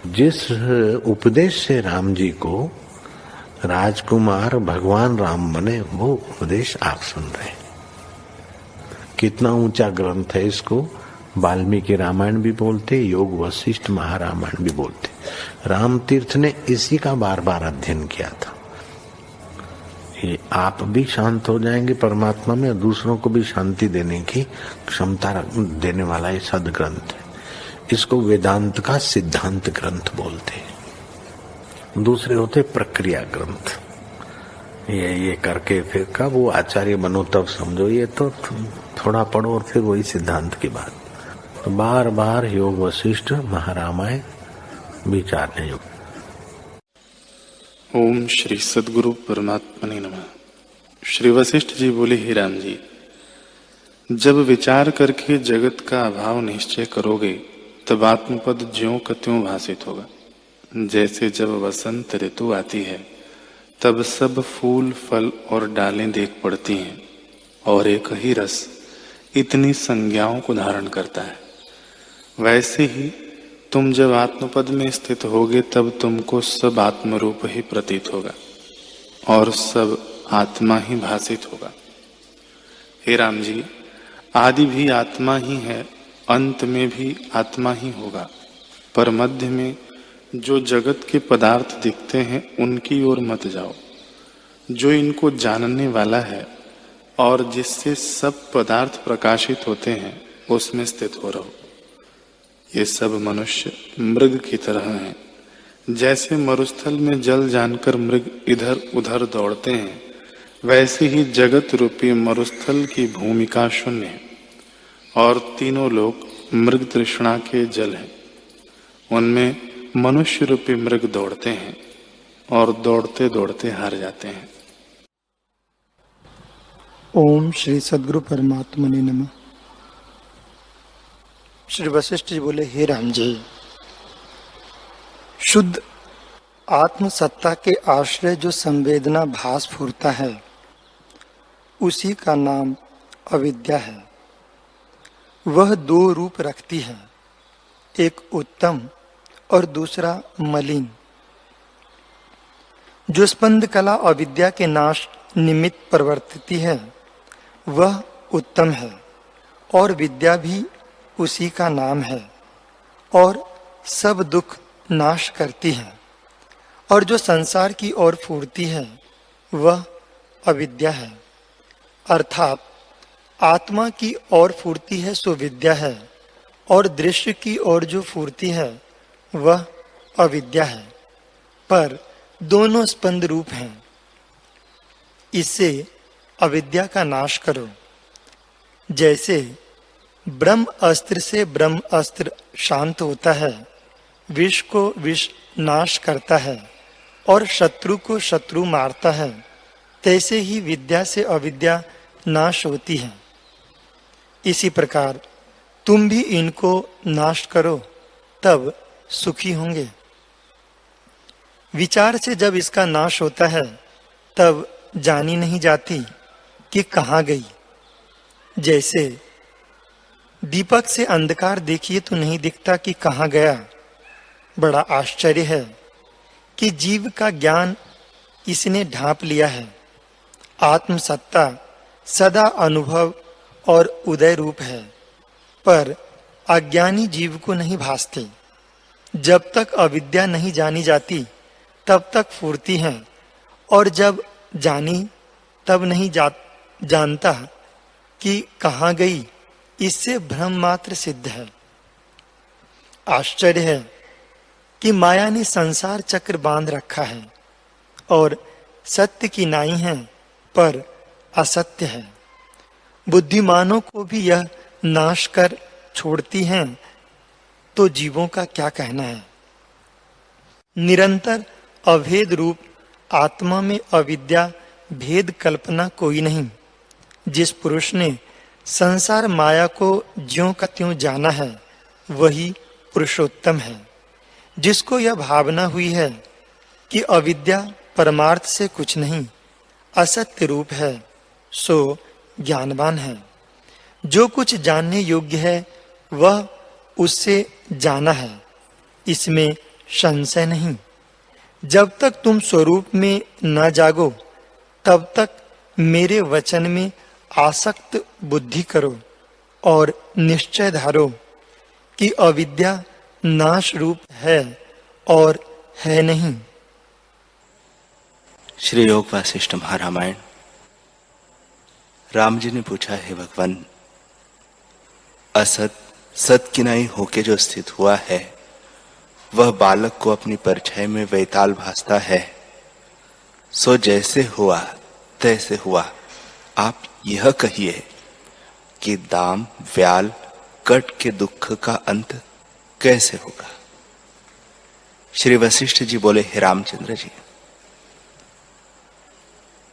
जिस उपदेश से राम जी को राजकुमार भगवान राम बने, वो उपदेश आप सुन रहे हैं। कितना ऊंचा ग्रंथ है। इसको वाल्मीकि रामायण भी बोलते, योग वशिष्ठ महारामायण भी बोलते। राम तीर्थ ने इसी का बार बार अध्ययन किया था। ये आप भी शांत हो जाएंगे परमात्मा में, और दूसरों को भी शांति देने की क्षमता देने वाला ये सदग्रंथ है। इसको वेदांत का सिद्धांत ग्रंथ बोलते हैं। दूसरे होते प्रक्रिया ग्रंथ। ये करके फिर कब वो आचार्य बनो तब समझो, ये तो थोड़ा पढ़ो और फिर वही सिद्धांत की बात। तो बार बार योग वशिष्ठ महारामायण विचारने योग। ओम श्री सद्गुरु परमात्मने नमः। श्री वशिष्ठ जी बोले, हे राम जी, जब विचार करके जगत का अभाव निश्चय करोगे तब आत्मपद ज्यों का त्यों भासित होगा। जैसे जब वसंत ऋतु आती है तब सब फूल फल और डालें देख पड़ती हैं और एक ही रस इतनी संज्ञाओं को धारण करता है, वैसे ही तुम जब आत्मपद में स्थित होगे तब तुमको सब आत्मरूप ही प्रतीत होगा और सब आत्मा ही भासित होगा। हे राम जी, आदि भी आत्मा ही है, अंत में भी आत्मा ही होगा, पर मध्य में जो जगत के पदार्थ दिखते हैं उनकी ओर मत जाओ। जो इनको जानने वाला है और जिससे सब पदार्थ प्रकाशित होते हैं उसमें स्थित हो रहो। ये सब मनुष्य मृग की तरह हैं। जैसे मरुस्थल में जल जानकर मृग इधर उधर दौड़ते हैं, वैसे ही जगत रूपी मरुस्थल की भूमिका शून्य है और तीनों लोग मृग तृष्णा के जल हैं। उनमें मनुष्य रूपी मृग दौड़ते हैं और दौड़ते दौड़ते हार जाते हैं। ओम श्री सद्गुरु परमात्मने नमः। श्री वशिष्ठ जी बोले, हे राम जी, शुद्ध आत्म सत्ता के आश्रय जो संवेदना भास फूरता है उसी का नाम अविद्या है। वह दो रूप रखती है, एक उत्तम और दूसरा मलिन। जो स्पंद कला अविद्या के नाश निमित्त प्रवर्तित है वह उत्तम है, और विद्या भी उसी का नाम है और सब दुख नाश करती है। और जो संसार की ओर फूरती है वह अविद्या है, अर्थात आत्मा की ओर फूरती है सो विद्या है, और दृश्य की ओर जो फूरती है वह अविद्या है, पर दोनों स्पंद रूप हैं। इससे अविद्या का नाश करो। जैसे ब्रह्म अस्त्र से ब्रह्म अस्त्र शांत होता है, विष को विष नाश करता है और शत्रु को शत्रु मारता है, तैसे ही विद्या से अविद्या नाश होती है। इसी प्रकार तुम भी इनको नाश करो, तब सुखी होंगे। विचार से जब इसका नाश होता है तब जानी नहीं जाती कि कहाँ गई। जैसे दीपक से अंधकार देखिए तो नहीं दिखता कि कहाँ गया। बड़ा आश्चर्य है कि जीव का ज्ञान इसने ढांप लिया है। आत्मसत्ता सदा अनुभव और उदय रूप है, पर अज्ञानी जीव को नहीं भासती। जब तक अविद्या नहीं जानी जाती तब तक फूरती हैं, और जब जानी तब नहीं जानता कि कहाँ गई। इससे भ्रम मात्र सिद्ध है। आश्चर्य है कि माया ने संसार चक्र बांध रखा है और सत्य की नाई है पर असत्य है। बुद्धिमानों को भी यह नाश कर छोड़ती हैं, तो जीवों का क्या कहना है। निरंतर अभेद रूप आत्मा में अविद्या भेद कल्पना कोई नहीं। जिस पुरुष ने संसार माया को ज्यों का त्यों जाना है वही पुरुषोत्तम है। जिसको यह भावना हुई है कि अविद्या परमार्थ से कुछ नहीं, असत्य रूप है, सो ज्ञानवान है। जो कुछ जानने योग्य है वह उससे जाना है, इसमें संशय नहीं। जब तक तुम स्वरूप में न जागो तब तक मेरे वचन में आसक्त बुद्धि करो और निश्चय धारो कि अविद्या नाश रूप है और है नहीं। श्री योग वासिष्ठ महारामायण। राम जी ने पूछा, हे भगवान, असत सत किनाई होके जो स्थित हुआ है वह बालक को अपनी परछाई में वैताल भासता है, सो जैसे हुआ तैसे हुआ। आप यह कहिए कि दाम व्याल कट के दुख का अंत कैसे होगा। श्री वशिष्ठ जी बोले, हे रामचंद्र जी,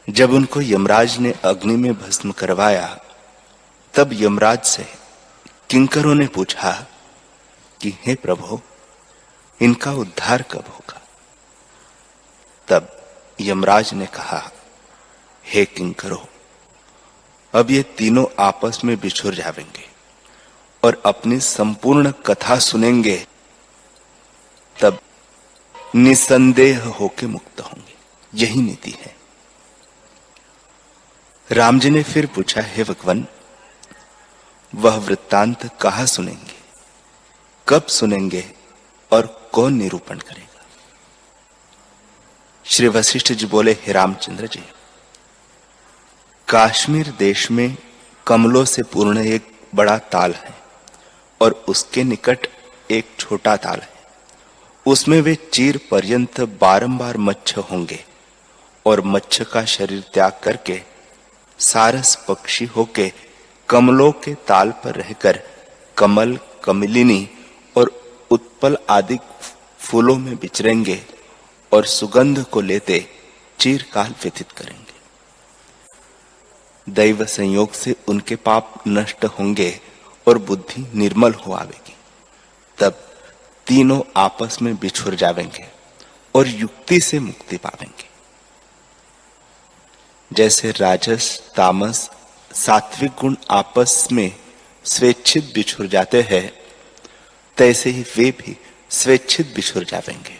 जब उनको यमराज ने अग्नि में भस्म करवाया तब यमराज से किंकरों ने पूछा कि हे प्रभु, इनका उद्धार कब होगा। तब यमराज ने कहा, हे किंकरों, अब ये तीनों आपस में बिछुर जाएंगे और अपनी संपूर्ण कथा सुनेंगे, तब निसंदेह होके मुक्त होंगे। यही नीति है। राम जी ने फिर पूछा, हे भगवान, वह वृत्तांत कहाँ सुनेंगे, कब सुनेंगे और कौन निरूपण करेगा। श्री वशिष्ठ जी बोले, हे रामचंद्र जी, काश्मीर देश में कमलों से पूर्ण एक बड़ा ताल है और उसके निकट एक छोटा ताल है। उसमें वे चीर पर्यंत बारंबार मच्छ होंगे और मच्छ का शरीर त्याग करके सारस पक्षी होके कमलों के ताल पर रहकर कमल, कमलिनी और उत्पल आदि फूलों में विचरेंगे और सुगंध को लेते चिरकाल व्यतीत करेंगे। दैव संयोग से उनके पाप नष्ट होंगे और बुद्धि निर्मल हो आवेगी। तब तीनों आपस में बिछुर जावेंगे और युक्ति से मुक्ति पावेंगे। जैसे राजस, तामस, सात्विक गुण आपस में स्वेच्छित बिछुर जाते हैं, तैसे ही वे भी स्वेच्छित बिछुर जावेंगे।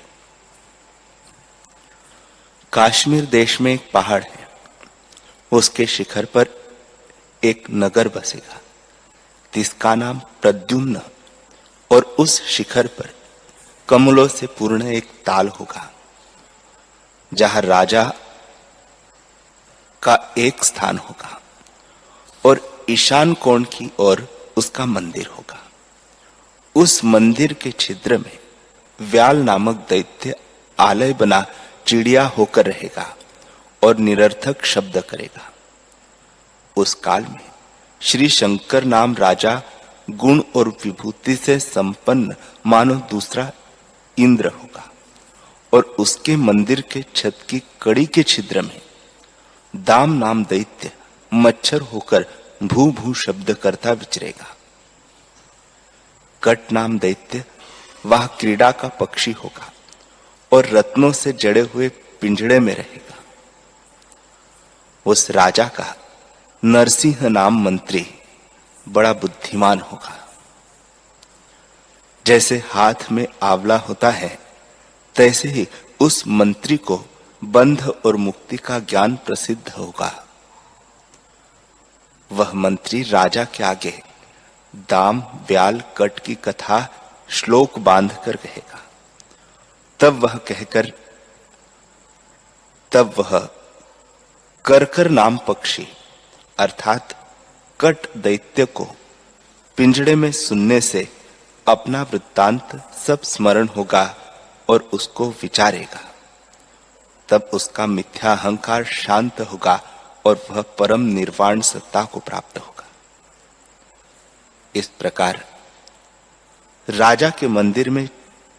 काश्मीर देश में एक पहाड़ है, उसके शिखर पर एक नगर बसेगा, जिसका नाम प्रद्युम्न, और उस शिखर पर कमलों से पूर्ण एक ताल होगा, जहां राजा का एक स्थान होगा और ईशान कोण की ओर उसका मंदिर होगा। उस मंदिर के छिद्र में व्याल नामक दैत्य आलय बना चिड़िया होकर रहेगा और निरर्थक शब्द करेगा। उस काल में श्री शंकर नाम राजा गुण और विभूति से संपन्न मानो दूसरा इंद्र होगा और उसके मंदिर के छत की कड़ी के छिद्र में दाम नाम दैत्य मच्छर होकर भू भू शब्द करता विचरेगा। कट नाम दैत्य वह क्रीड़ा का पक्षी होगा और रत्नों से जड़े हुए पिंजड़े में रहेगा। उस राजा का नरसिंह नाम मंत्री बड़ा बुद्धिमान होगा। जैसे हाथ में आंवला होता है, तैसे ही उस मंत्री को बंध और मुक्ति का ज्ञान प्रसिद्ध होगा। वह मंत्री राजा के आगे दाम, व्याल, कट की कथा श्लोक बांध कर कहेगा। तब वह करकर नाम पक्षी अर्थात कट दैत्य को पिंजड़े में सुनने से अपना वृत्तांत सब स्मरण होगा और उसको विचारेगा। तब उसका मिथ्या अहंकार शांत होगा और वह परम निर्वाण सत्ता को प्राप्त होगा। इस प्रकार राजा के मंदिर में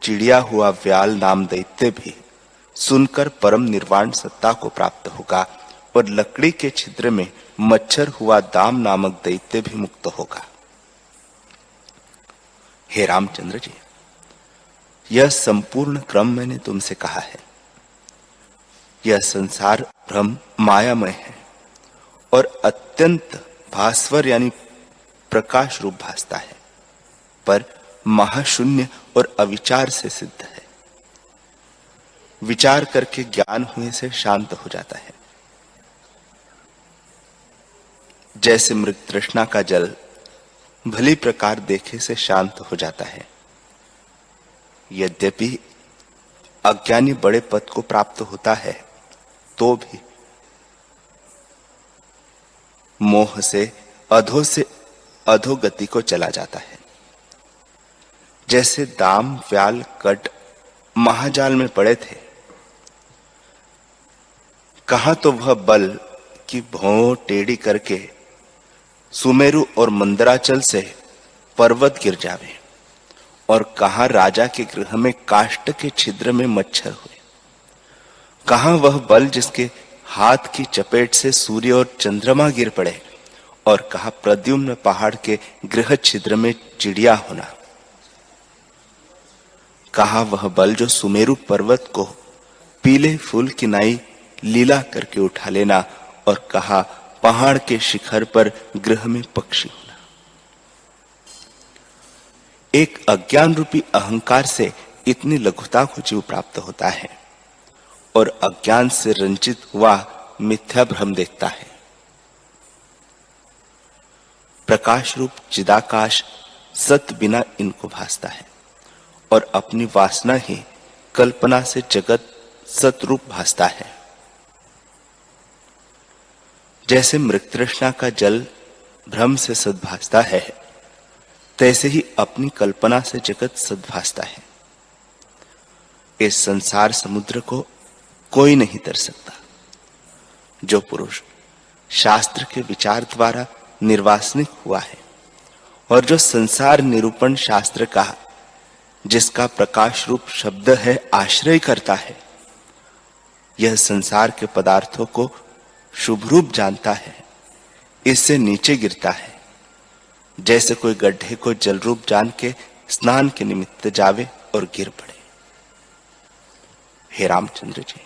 चिड़िया हुआ व्याल नाम दैत्य भी सुनकर परम निर्वाण सत्ता को प्राप्त होगा और लकड़ी के छिद्र में मच्छर हुआ दाम नामक दैत्य भी मुक्त होगा। हे रामचंद्र जी, यह संपूर्ण क्रम मैंने तुमसे कहा है। यह संसार भ्रम मायामय है और अत्यंत भास्वर यानी प्रकाश रूप भासता है, पर महाशून्य और अविचार से सिद्ध है। विचार करके ज्ञान हुए से शांत हो जाता है। जैसे मृग तृष्णा का जल भली प्रकार देखे से शांत हो जाता है। यद्यपि अज्ञानी बड़े पद को प्राप्त होता है तो भी मोह से अधोगति को चला जाता है। जैसे दाम व्याल कट महाजाल में पड़े थे, कहां तो वह बल की भौं टेढ़ी करके सुमेरु और मंदराचल से पर्वत गिर जावे, और कहां राजा के गृह में काष्ठ के छिद्र में मच्छर हुए। कहां वह बल जिसके हाथ की चपेट से सूर्य और चंद्रमा गिर पड़े, और कहा प्रद्युम्न पहाड़ के गृह छिद्र में चिड़िया होना। कहा वह बल जो सुमेरु पर्वत को पीले फूल की नाई लीला करके उठा लेना, और कहा पहाड़ के शिखर पर गृह में पक्षी होना। एक अज्ञान रूपी अहंकार से इतनी लघुता को जीव प्राप्त होता है, और अज्ञान से रंजित हुआ मिथ्या भ्रम देखता है। प्रकाश रूप चिदाकाश सत बिना इनको भासता है, और अपनी वासना ही कल्पना से जगत सतरूप भासता है। जैसे मृगतृष्णा का जल भ्रम से सद्भासता है, तैसे ही अपनी कल्पना से जगत सद्भासता है। इस संसार समुद्र को कोई नहीं तर सकता। जो पुरुष शास्त्र के विचार द्वारा निर्वासनिक हुआ है, और जो संसार निरूपण शास्त्र का, जिसका प्रकाश रूप शब्द है, आश्रय करता है, यह संसार के पदार्थों को शुभ रूप जानता है, इससे नीचे गिरता है। जैसे कोई गड्ढे को जल रूप जान के स्नान के निमित्त जावे और गिर पड़े। हे रामचंद्र जी,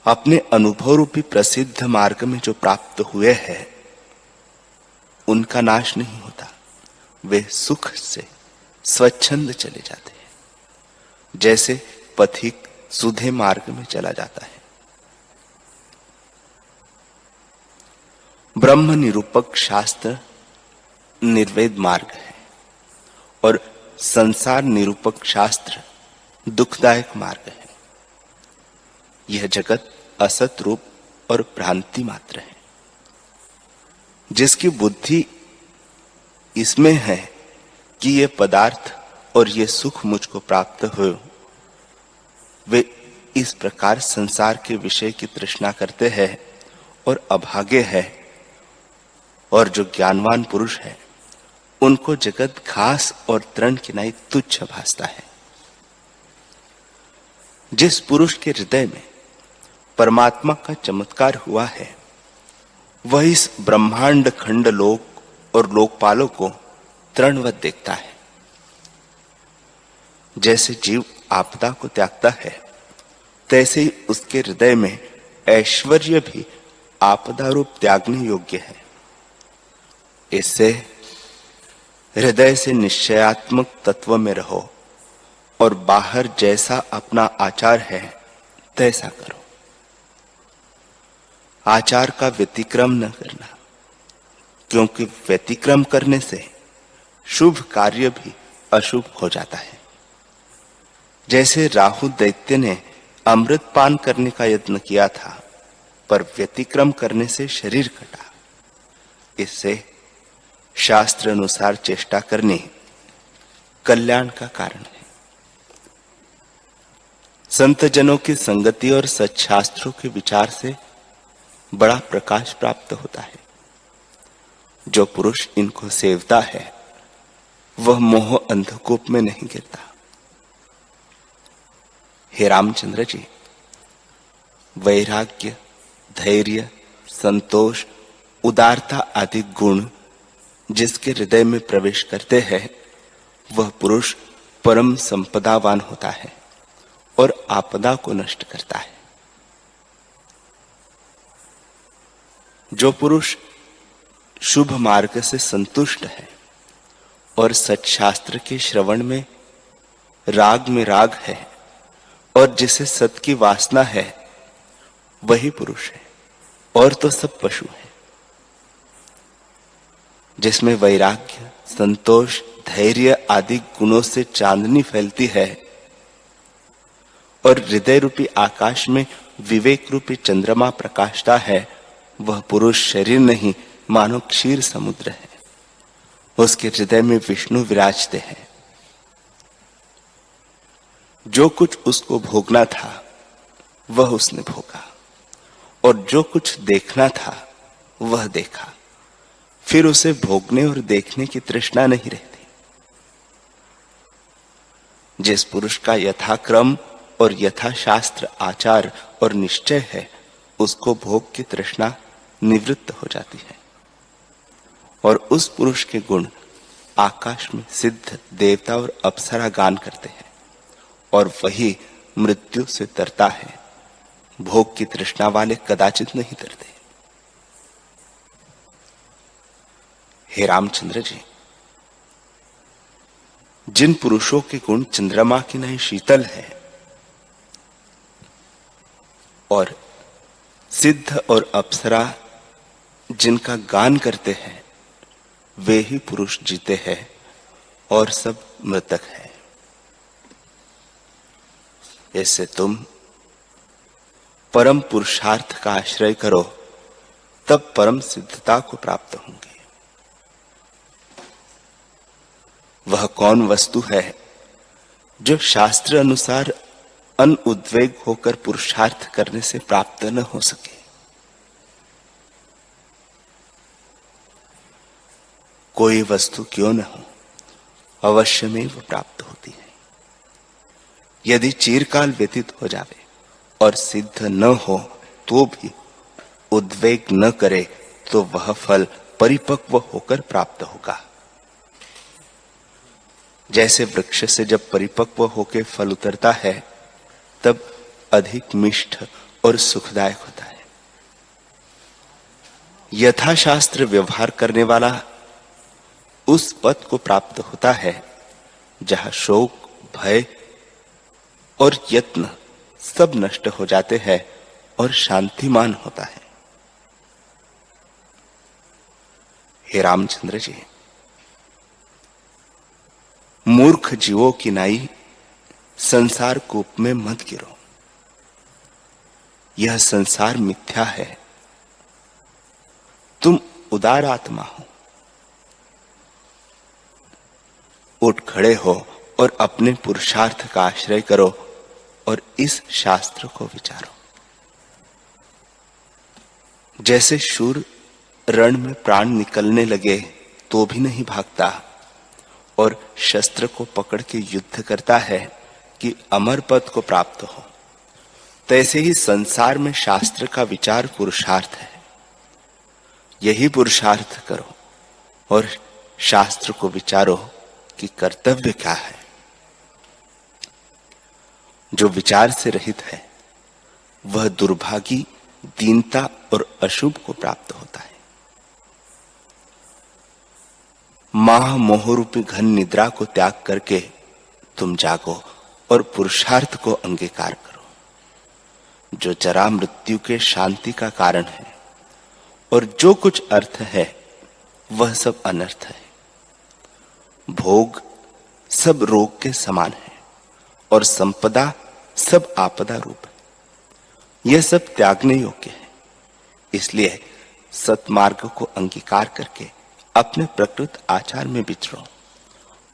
अपने अनुभव रूपी प्रसिद्ध मार्ग में जो प्राप्त हुए हैं, उनका नाश नहीं होता। वे सुख से स्वच्छंद चले जाते हैं, जैसे पथिक सुधे मार्ग में चला जाता है। ब्रह्म निरूपक शास्त्र निर्वेद मार्ग है, और संसार निरूपक शास्त्र दुखदायक मार्ग है। यह जगत असत रूप और भ्रांति मात्र है। जिसकी बुद्धि इसमें है कि ये पदार्थ और ये सुख मुझको प्राप्त हो, वे इस प्रकार संसार के विषय की तृष्णा करते हैं और अभागे है। और जो ज्ञानवान पुरुष है, उनको जगत घास और तृण की नाई तुच्छ भासता है। जिस पुरुष के हृदय में परमात्मा का चमत्कार हुआ है, वह इस ब्रह्मांड खंड लोक और लोकपालों को तृणवत देखता है। जैसे जीव आपदा को त्यागता है, तैसे ही उसके हृदय में ऐश्वर्य भी आपदा रूप त्यागने योग्य है। इससे हृदय से निश्चयात्मक तत्व में रहो, और बाहर जैसा अपना आचार है तैसा करो। आचार का व्यतिक्रम न करना, क्योंकि व्यतिक्रम करने से शुभ कार्य भी अशुभ हो जाता है। जैसे राहु दैत्य ने अमृत पान करने का यत्न किया था, पर व्यतिक्रम करने से शरीर कटा। इससे शास्त्र अनुसार चेष्टा करनी कल्याण का कारण है। संत जनों की संगति और सच्छास्त्रों के विचार से बड़ा प्रकाश प्राप्त होता है। जो पुरुष इनको सेवता है, वह मोह अंधकूप में नहीं गिरता। हे रामचंद्र जी, वैराग्य, धैर्य, संतोष, उदारता आदि गुण जिसके हृदय में प्रवेश करते हैं, वह पुरुष परम संपदावान होता है और आपदा को नष्ट करता है। जो पुरुष शुभ मार्ग से संतुष्ट है और सच्छास्त्र के श्रवण में राग है, और जिसे सत की वासना है वही पुरुष है, और तो सब पशु है। जिसमें वैराग्य, संतोष, धैर्य आदि गुणों से चांदनी फैलती है और हृदय रूपी आकाश में विवेक रूपी चंद्रमा प्रकाशता है, वह पुरुष शरीर नहीं मानो क्षीर समुद्र है। उसके हृदय में विष्णु विराजते हैं। जो कुछ उसको भोगना था वह उसने भोगा, और जो कुछ देखना था वह देखा। फिर उसे भोगने और देखने की तृष्णा नहीं रहती। जिस पुरुष का यथाक्रम और यथाशास्त्र आचार और निश्चय है, उसको भोग की तृष्णा निवृत्त हो जाती है, और उस पुरुष के गुण आकाश में सिद्ध देवता और अप्सरा गान करते हैं, और वही मृत्यु से तरता है। भोग की तृष्णा वाले कदाचित नहीं तरते। हे रामचंद्र जी, जिन पुरुषों के गुण चंद्रमा की नहीं शीतल है और सिद्ध और अप्सरा जिनका गान करते हैं, वे ही पुरुष जीते हैं और सब मृतक है। ऐसे तुम परम पुरुषार्थ का आश्रय करो, तब परम सिद्धता को प्राप्त होंगे। वह कौन वस्तु है जो शास्त्र अनुसार अनुद्वेग होकर पुरुषार्थ करने से प्राप्त न हो सके? कोई वस्तु क्यों न हो, अवश्य में वह प्राप्त होती है। यदि चिरकाल व्यतीत हो जावे और सिद्ध न हो तो भी उद्वेग न करे, तो वह फल परिपक्व होकर प्राप्त होगा। जैसे वृक्ष से जब परिपक्व होकर फल उतरता है, तब अधिक मिष्ट और सुखदायक होता है। यथाशास्त्र व्यवहार करने वाला उस पद को प्राप्त होता है जहां शोक, भय और यत्न सब नष्ट हो जाते हैं और शांतिमान होता है। हे रामचंद्र जी, मूर्ख जीवों की नाई संसार कूप में मत गिरो। यह संसार मिथ्या है। तुम उदार आत्मा हो। उठ खड़े हो और अपने पुरुषार्थ का आश्रय करो और इस शास्त्र को विचारो। जैसे शूर रण में प्राण निकलने लगे तो भी नहीं भागता और शस्त्र को पकड़ के युद्ध करता है कि अमर पद को प्राप्त हो, तैसे ही संसार में शास्त्र का विचार पुरुषार्थ है। यही पुरुषार्थ करो और शास्त्र को विचारो कि कर्तव्य क्या है। जो विचार से रहित है वह दुर्भागी, दीनता और अशुभ को प्राप्त होता है। माह मोह रूपी घन निद्रा को त्याग करके तुम जागो और पुरुषार्थ को अंगीकार करो, जो जरा मृत्यु के शांति का कारण है, और जो कुछ अर्थ है वह सब अनर्थ है। भोग सब रोग के समान है और संपदा सब आपदा रूप है। यह सब त्यागने योग्य है। इसलिए सत्मार्ग को अंगीकार करके अपने प्रकृत आचार में विचरो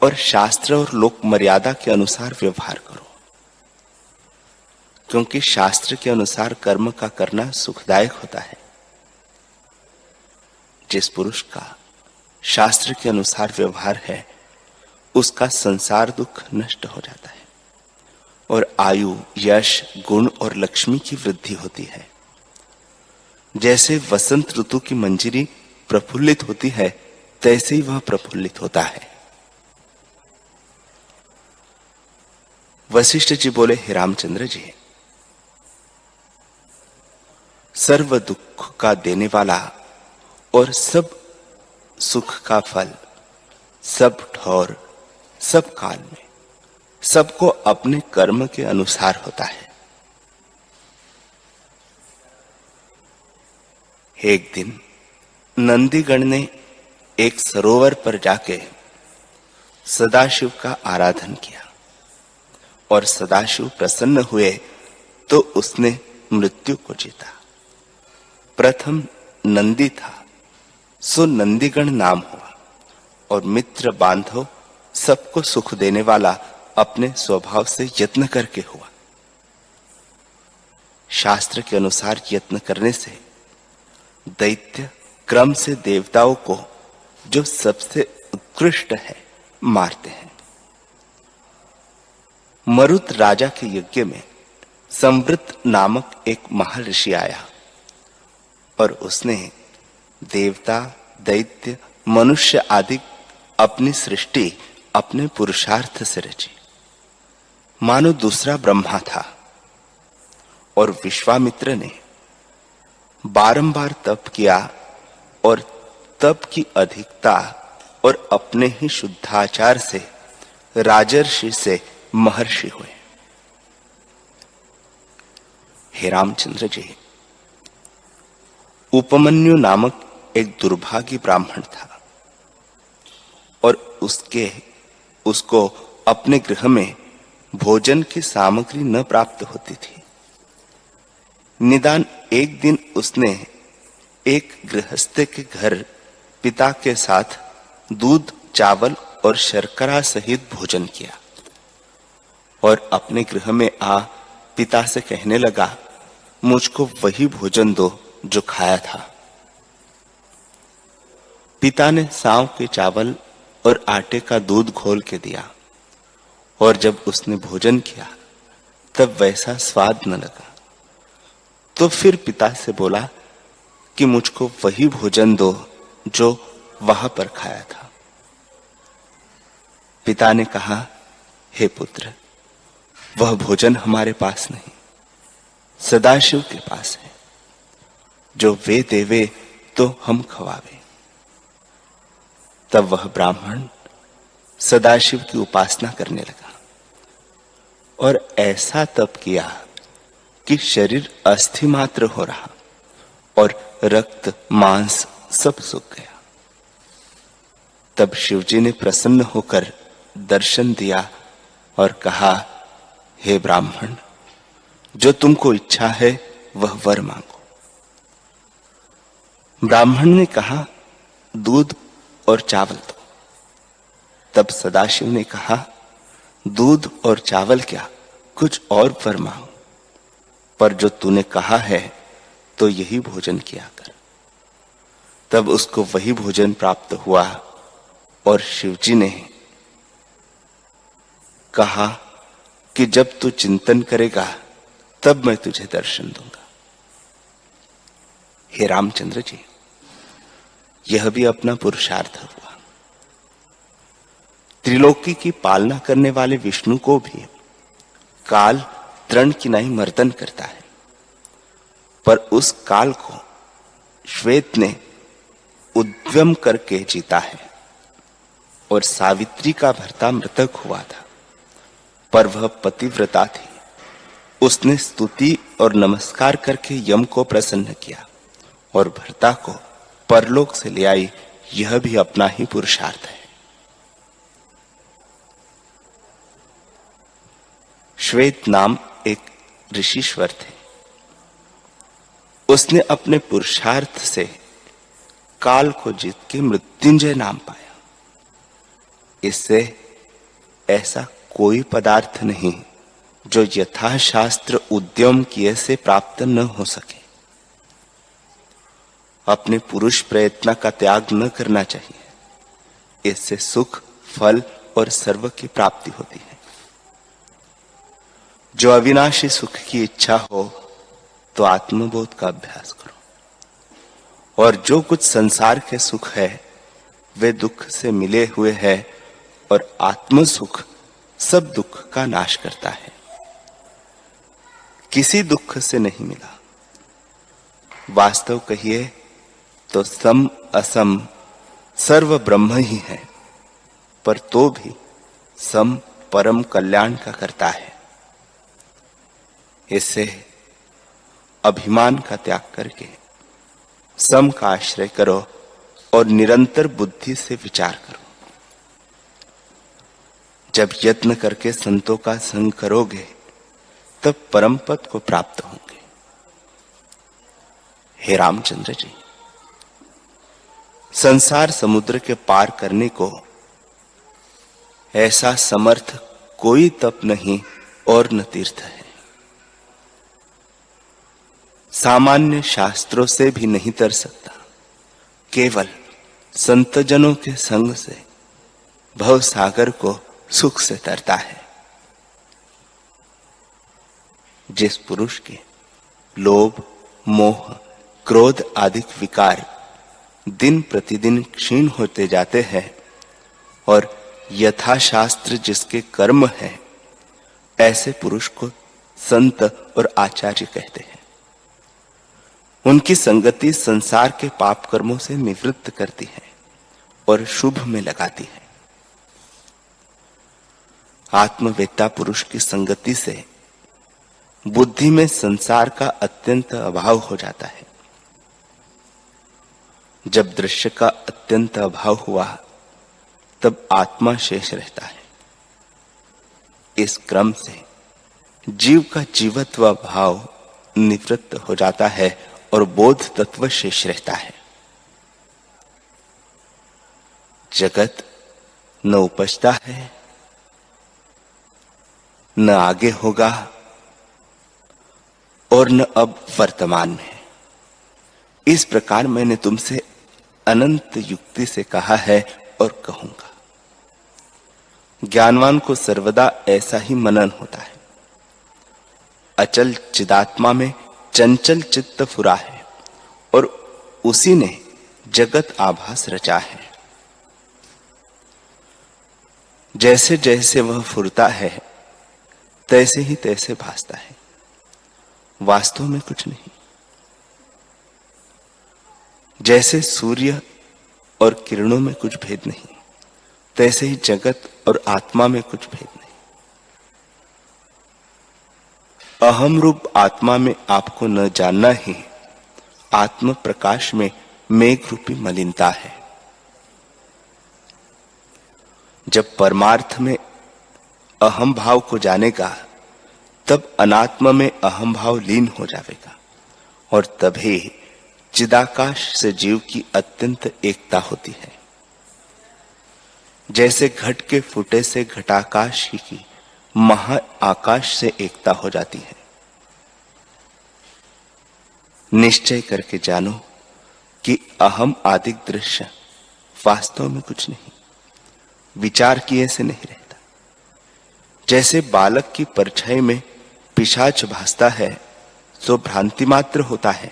और शास्त्र और लोक मर्यादा के अनुसार व्यवहार करो, क्योंकि शास्त्र के अनुसार कर्म का करना सुखदायक होता है। जिस पुरुष का शास्त्र के अनुसार व्यवहार है, उसका संसार दुख नष्ट हो जाता है और आयु, यश, गुण और लक्ष्मी की वृद्धि होती है। जैसे वसंत ऋतु की मंजरी प्रफुल्लित होती है, तैसे ही वह प्रफुल्लित होता है। वशिष्ठ जी बोले, हे रामचंद्र जी, सर्व दुख का देने वाला और सब सुख का फल सब ठौर, सब काल में सबको अपने कर्म के अनुसार होता है। एक दिन नंदीगण ने एक सरोवर पर जाके सदाशिव का आराधन किया और सदाशिव प्रसन्न हुए तो उसने मृत्यु को जीता। प्रथम नंदी था, सो नंदीगण नाम हुआ और मित्र बांधव सबको सुख देने वाला अपने स्वभाव से यत्न करके हुआ। शास्त्र के अनुसार यत्न करने से दैत्य क्रम से देवताओं को जो सबसे उत्कृष्ट है मारते हैं। मरुत राजा के यज्ञ में संवृत नामक एक महर्षि आया और उसने देवता, दैत्य, मनुष्य आदि अपनी सृष्टि अपने पुरुषार्थ से रची, मानो दूसरा ब्रह्मा था। और विश्वामित्र ने बारंबार तप किया और तप की अधिकता और अपने ही शुद्धाचार से राजर्षि से महर्षि हुए। हे रामचंद्र जी, उपमन्यु नामक एक दुर्भागी ब्राह्मण था और उसको अपने गृह में भोजन की सामग्री न प्राप्त होती थी। निदान एक दिन उसने एक गृहस्थ के घर पिता के साथ दूध, चावल और शर्करा सहित भोजन किया और अपने गृह में आ पिता से कहने लगा, मुझको वही भोजन दो जो खाया था। पिता ने साव के चावल और आटे का दूध घोल के दिया और जब उसने भोजन किया तब वैसा स्वाद न लगा, तो फिर पिता से बोला कि मुझको वही भोजन दो जो वहां पर खाया था। पिता ने कहा, हे पुत्र, वह भोजन हमारे पास नहीं, सदाशिव के पास है, जो वे देवे तो हम खवावे। तब वह ब्राह्मण सदाशिव की उपासना करने लगा और ऐसा तप किया कि शरीर अस्थि मात्र हो रहा और रक्त मांस सब सूख गया। तब शिवजी ने प्रसन्न होकर दर्शन दिया और कहा, हे ब्राह्मण, जो तुमको इच्छा है वह वर मांगो। ब्राह्मण ने कहा, दूध और चावल दो। तब सदाशिव ने कहा, दूध और चावल क्या, कुछ और वर मांगो, पर जो तूने कहा है तो यही भोजन किया कर। तब उसको वही भोजन प्राप्त हुआ और शिवजी ने कहा कि जब तू चिंतन करेगा तब मैं तुझे दर्शन दूंगा। हे रामचंद्र जी, यह भी अपना पुरुषार्थ हुआ। त्रिलोकी की पालना करने वाले विष्णु को भी काल तृण की नहीं मर्दन करता है, पर उस काल को श्वेत ने उद्यम करके जीता है और सावित्री का भर्ता मृतक हुआ था, पर वह पतिव्रता थी। उसने स्तुति और नमस्कार करके यम को प्रसन्न किया और भर्ता को परलोक से ले आई। यह भी अपना ही पुरुषार्थ है। श्वेत नाम एक ऋषीश्वर थे। उसने अपने पुरुषार्थ से काल को जीत के मृत्युंजय नाम पाया। इससे ऐसा कोई पदार्थ नहीं जो यथाशास्त्र उद्यम किए से प्राप्त न हो सके। अपने पुरुष प्रयत्न का त्याग न करना चाहिए। इससे सुख, फल और सर्व की प्राप्ति होती है। जो अविनाशी सुख की इच्छा हो तो आत्मबोध का अभ्यास करो, और जो कुछ संसार के सुख है वे दुख से मिले हुए हैं और आत्म सुख सब दुख का नाश करता है। किसी दुख से नहीं मिला। वास्तव कहिए तो सम असम सर्व ब्रह्म ही है, पर तो भी सम परम कल्याण का करता है। इससे अभिमान का त्याग करके सम का आश्रय करो और निरंतर बुद्धि से विचार करो। जब यत्न करके संतों का संग करोगे तब परम पद को प्राप्त होंगे। हे रामचंद्र जी, संसार समुद्र के पार करने को ऐसा समर्थ कोई तप नहीं और न तीर्थ है। सामान्य शास्त्रों से भी नहीं तर सकता, केवल संतजनों के संग से भव सागर को सुख से तरता है। जिस पुरुष के लोभ, मोह, क्रोध आदि विकार दिन प्रतिदिन क्षीण होते जाते हैं और यथाशास्त्र जिसके कर्म है, ऐसे पुरुष को संत और आचार्य कहते हैं। उनकी संगति संसार के पाप कर्मों से निवृत्त करती है और शुभ में लगाती है। आत्मवेत्ता पुरुष की संगति से बुद्धि में संसार का अत्यंत अभाव हो जाता है। जब दृश्य का अत्यंत अभाव हुआ तब आत्मा शेष रहता है। इस क्रम से जीव का जीवत्व भाव निवृत्त हो जाता है और बोध तत्व शेष रहता है। जगत न उपजता है, न आगे होगा और न अब वर्तमान में है। इस प्रकार मैंने तुमसे अनंत युक्ति से कहा है और कहूंगा। ज्ञानवान को सर्वदा ऐसा ही मनन होता है। अचल चिदात्मा में चंचल चित्त फुरा है और उसी ने जगत आभास रचा है। जैसे जैसे वह फुरता है तैसे ही तैसे भासता है, वास्तव में कुछ नहीं। जैसे सूर्य और किरणों में कुछ भेद नहीं, तैसे ही जगत और आत्मा में कुछ भेद नहीं। अहम रूप आत्मा में आपको न जानना ही आत्म प्रकाश में मेघ रूपी मलिनता है। जब परमार्थ में अहम भाव को जानेगा तब अनात्म में अहम भाव लीन हो जाएगा और तभी चिदाकाश से जीव की अत्यंत एकता होती है। जैसे घट के फूटे से घटाकाश की महा आकाश से एकता हो जाती है। निश्चय करके जानो कि अहम आदि दृश्य वास्तव में कुछ नहीं, विचार किए से नहीं रहता। जैसे बालक की परछाई में पिशाच भासता है तो भ्रांति मात्र होता है,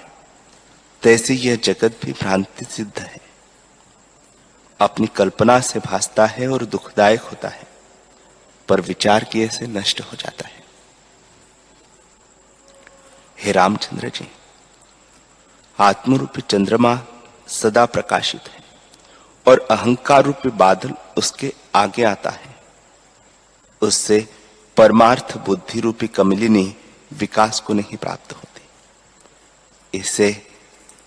तैसे यह जगत भी भ्रांति सिद्ध है। अपनी कल्पना से भासता है और दुखदायक होता है, पर विचार किए से नष्ट हो जाता है। हे रामचंद्र जी, आत्मरूपी चंद्रमा सदा प्रकाशित है और अहंकार रूपी बादल उसके आगे आता है। उससे परमार्थ बुद्धि रूपी कमलिनी विकास को नहीं प्राप्त होती। इसे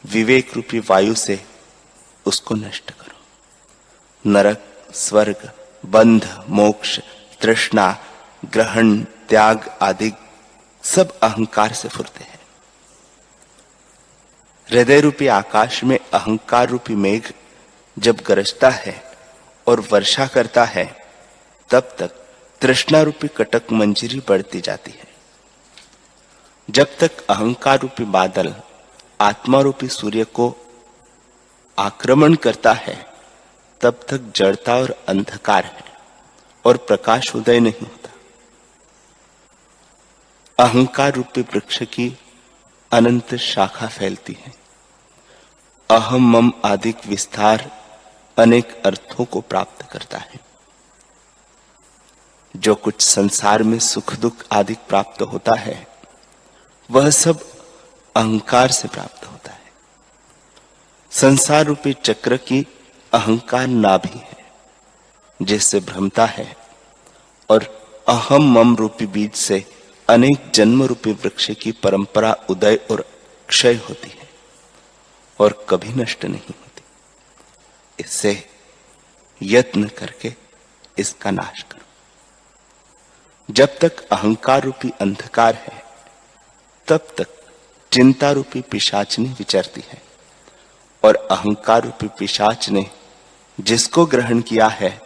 विवेक रूपी वायु से उसको नष्ट करो। नरक, स्वर्ग, बंध, मोक्ष, तृष्णा, ग्रहण, त्याग आदि सब अहंकार से फुरते हैं। हृदय रूपी आकाश में अहंकार रूपी मेघ जब गरजता है और वर्षा करता है, तब तक तृष्णा रूपी कटक मंजरी बढ़ती जाती है। जब तक अहंकार रूपी बादल आत्मा रूपी सूर्य को आक्रमण करता है, तब तक जड़ता और अंधकार है और प्रकाश उदय नहीं होता। अहंकार रूपी वृक्ष की अनंत शाखा फैलती है। अहम मम आदि विस्तार अनेक अर्थों को प्राप्त करता है। जो कुछ संसार में सुख दुख आदि प्राप्त होता है, वह सब अहंकार से प्राप्त होता है। संसार रूपी चक्र की अहंकार नाभि है, जिससे भ्रमता है और अहम मम रूपी बीज से अनेक जन्म रूपी वृक्ष की परंपरा उदय और क्षय होती है और कभी नष्ट नहीं होती। इससे यत्न करके इसका नाश करो। जब तक अहंकार रूपी अंधकार है तब तक चिंता रूपी पिशाचनी विचरती है, और अहंकार रूपी पिशाच ने जिसको ग्रहण किया है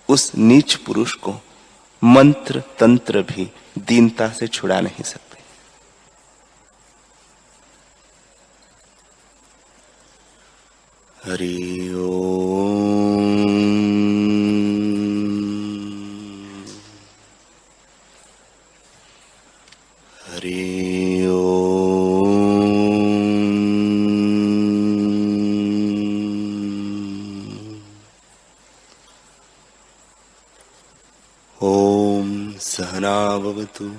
उस नीच पुरुष को मंत्र तंत्र भी दीनता से छुड़ा नहीं सकते। हरि ओम। हरि ओम। ओम सहना भवतु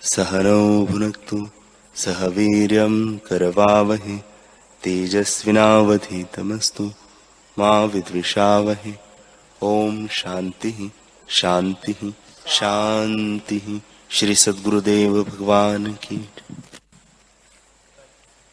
सहनौ भुनक्तु सह वीर्यं करवावहै तेजस्विनावधीतमस्तु मा विद्विषावहै। ओम शांति शांति शांति। श्री सद्गुरुदेव भगवान की